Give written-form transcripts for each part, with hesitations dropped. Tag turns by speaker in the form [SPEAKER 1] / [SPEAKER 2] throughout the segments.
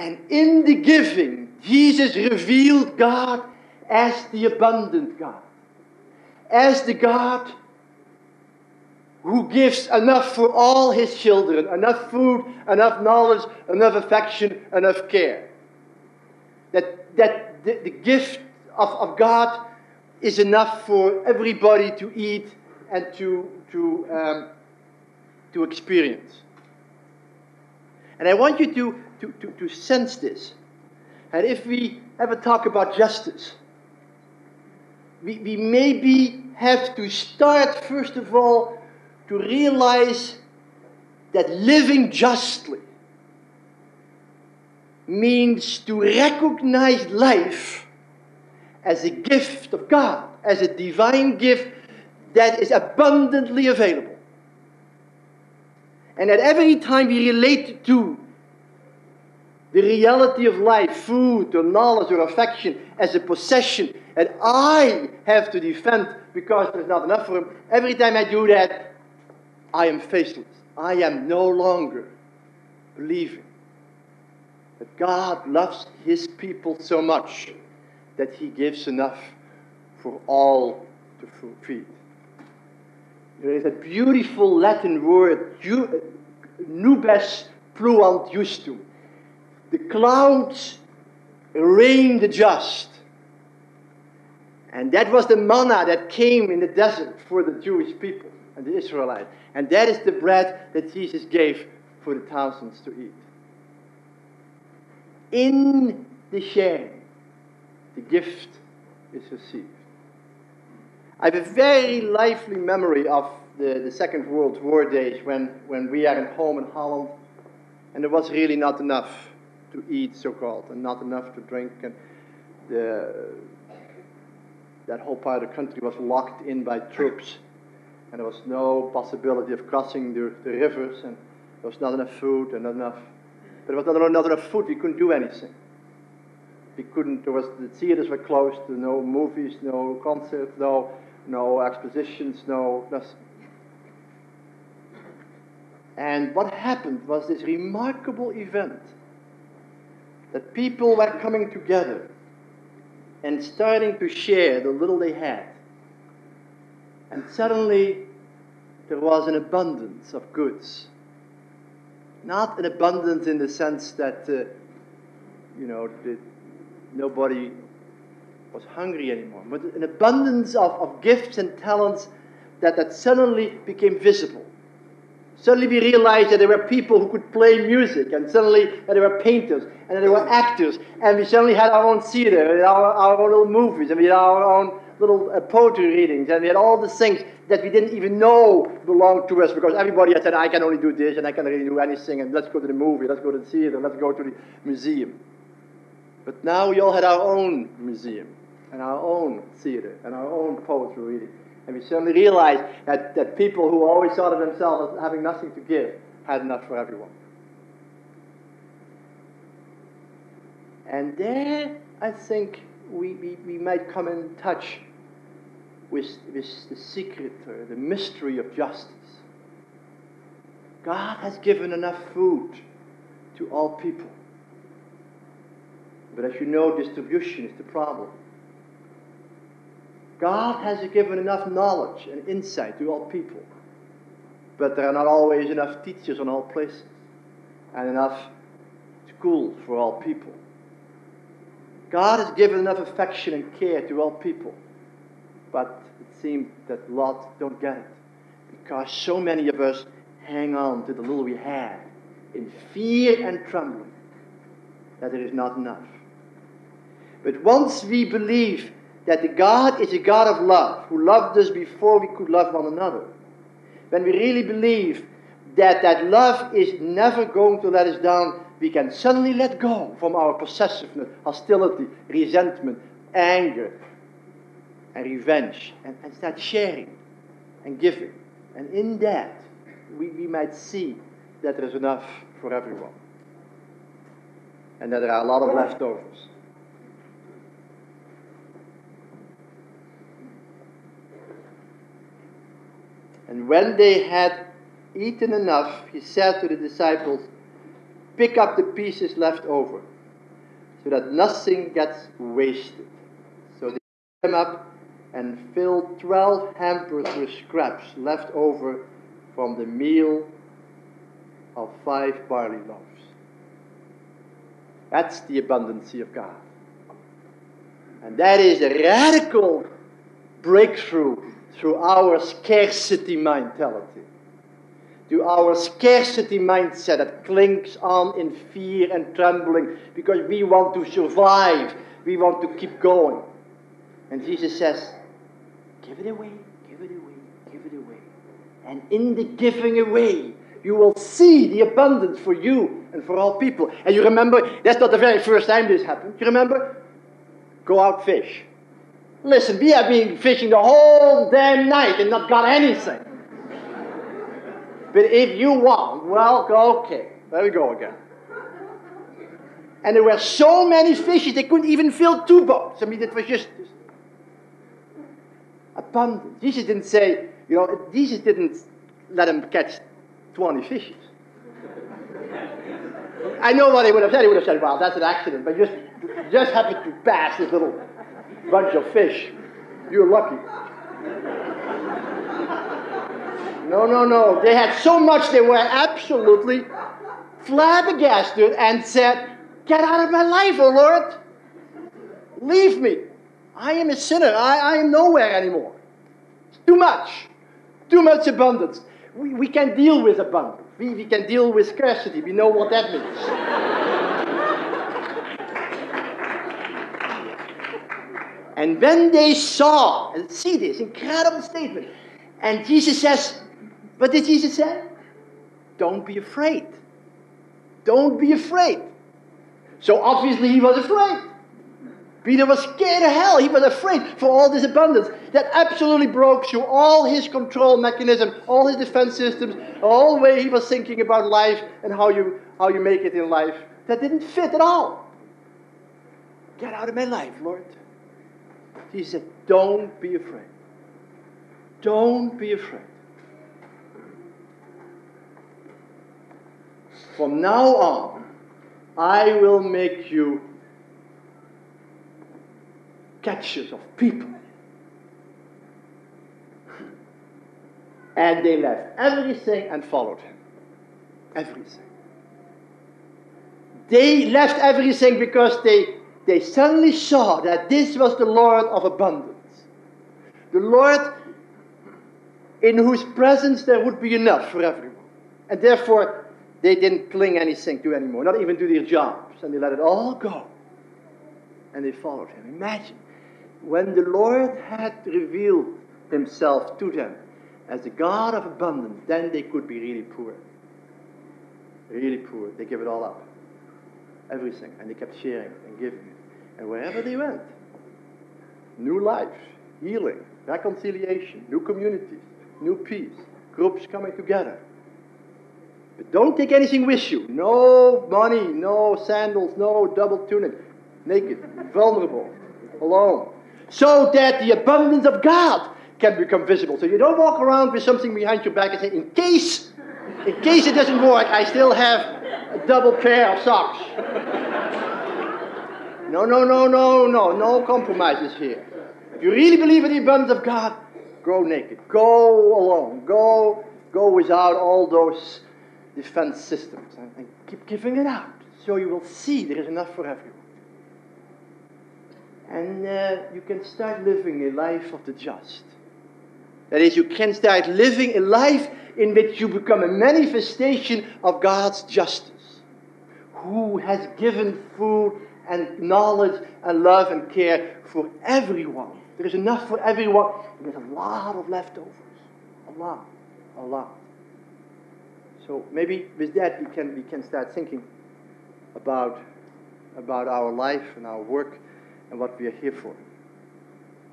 [SPEAKER 1] And in the giving, Jesus revealed God as the abundant God. As the God who gives enough for all his children. Enough food, enough knowledge, enough affection, enough care. That the gift of God is enough for everybody to eat and to experience. And I want you to sense this. And if we ever talk about justice, we maybe have to start, first of all, to realize that living justly means to recognize life as a gift of God, as a divine gift that is abundantly available. And that every time we relate to the reality of life, food or knowledge or affection, as a possession that I have to defend because there's not enough for him, every time I do that, I am faithless. I am no longer believing that God loves his people so much that he gives enough for all to feed. There is a beautiful Latin word, nubes pluant justum. The clouds rain the just. And that was the manna that came in the desert for the Jewish people and the Israelites. And that is the bread that Jesus gave for the thousands to eat. In the sharing, the gift is received. I have a very lively memory of the Second World War days when we are at home in Holland and there was really not enough to eat, so-called, and not enough to drink, and that whole part of the country was locked in by troops, and there was no possibility of crossing the rivers, and there was not enough food and not enough. But there was not enough food. We couldn't do anything. The theaters were closed. No movies, no concerts, no expositions, no nothing. And what happened was this remarkable event that people were coming together and starting to share the little they had. And suddenly there was an abundance of goods. Not an abundance in the sense that, nobody was hungry anymore, but an abundance of gifts and talents that suddenly became visible. Suddenly we realized that there were people who could play music, and suddenly that there were painters, and that there were actors, and we suddenly had our own theater, and our own little movies, and we had our own little poetry readings, and we had all the things that we didn't even know belonged to us, because everybody had said, I can only do this, and I can't really do anything, and let's go to the movie, let's go to the theater, let's go to the museum. But now we all had our own museum, and our own theater, and our own poetry reading. And we suddenly realized that people who always thought of themselves as having nothing to give had enough for everyone. And there, I think, we might come in touch with the secret or the mystery of justice. God has given enough food to all people. But as you know, distribution is the problem. God has given enough knowledge and insight to all people. But there are not always enough teachers in all places. And enough schools for all people. God has given enough affection and care to all people. But it seems that lots don't get it. Because so many of us hang on to the little we have in fear and trembling that it is not enough. But once we believe that the God is a God of love, who loved us before we could love one another, when we really believe that love is never going to let us down, we can suddenly let go from our possessiveness, hostility, resentment, anger, and revenge, and start sharing and giving. And in that, we might see that there is enough for everyone. And that there are a lot of leftovers. And when they had eaten enough, he said to the disciples, pick up the pieces left over so that nothing gets wasted. So they picked them up and filled 12 hampers with scraps left over from the meal of 5 barley loaves. That's the abundancy of God. And that is a radical breakthrough through our scarcity mentality. To our scarcity mindset that clings on in fear and trembling because we want to survive. We want to keep going. And Jesus says, give it away, give it away, give it away. And in the giving away, you will see the abundance for you and for all people. And you remember, that's not the very first time this happened. You remember? Go out fish. Listen, we have been fishing the whole damn night and not got anything. But if you want, well, okay. There we go again. And there were so many fishes, they couldn't even fill 2 boats. I mean, it was just abundant. Jesus didn't say, Jesus didn't let him catch 20 fishes. I know what he would have said. He would have said, well, that's an accident, but just happened to pass this little bunch of fish. You're lucky. No. They had so much they were absolutely flabbergasted and said, get out of my life, O Lord. Leave me. I am a sinner. I am nowhere anymore. It's too much. Too much abundance. We can deal with abundance. We can deal with scarcity. We know what that means. And when they saw, and see this incredible statement, and Jesus says, what did Jesus say? Don't be afraid. Don't be afraid. So obviously he was afraid. Peter was scared of hell. He was afraid for all this abundance that absolutely broke through all his control mechanism, all his defense systems, all the way he was thinking about life and how you make it in life. That didn't fit at all. Get out of my life, Lord. He said, don't be afraid. Don't be afraid. From now on, I will make you catchers of people. And they left everything and followed him. Everything. They left everything because they suddenly saw that this was the Lord of abundance. The Lord in whose presence there would be enough for everyone. And therefore, they didn't cling anything to anymore, not even to their jobs. And they let it all go. And they followed him. Imagine, when the Lord had revealed himself to them as the God of abundance, then they could be really poor. Really poor. They gave it all up. Everything. And they kept sharing and giving it. And wherever they went, new life, healing, reconciliation, new communities, new peace, groups coming together. But don't take anything with you. No money, no sandals, no double tunic. Naked, vulnerable, alone. So that the abundance of God can become visible. So you don't walk around with something behind your back and say, in case it doesn't work, I still have a double pair of socks. No compromises here. If you really believe in the abundance of God, go naked. Go alone. Go without all those defense systems. And keep giving it out. So you will see there is enough for everyone. And you can start living a life of the just. That is, you can start living a life in which you become a manifestation of God's justice, who has given food and knowledge and love and care for everyone. There is enough for everyone, and there's a lot of leftovers. A lot. So maybe with that we can start thinking about our life and our work and what we are here for.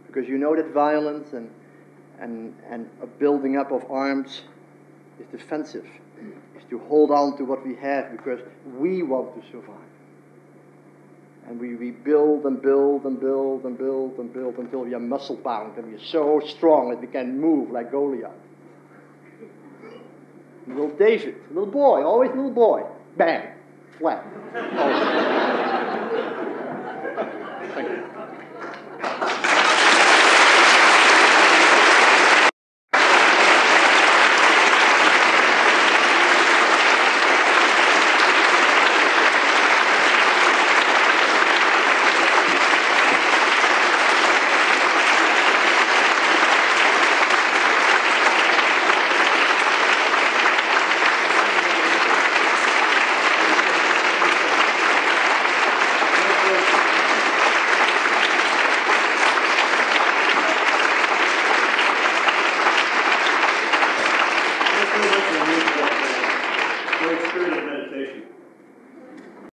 [SPEAKER 1] Because you know that violence and a building up of arms is defensive. Is to hold on to what we have because we want to survive. And we build and build and build and build and build until we are muscle bound and we are so strong that we can move like Goliath. Little David, little boy, always little boy, bang, fled.
[SPEAKER 2] Oh. Thank you.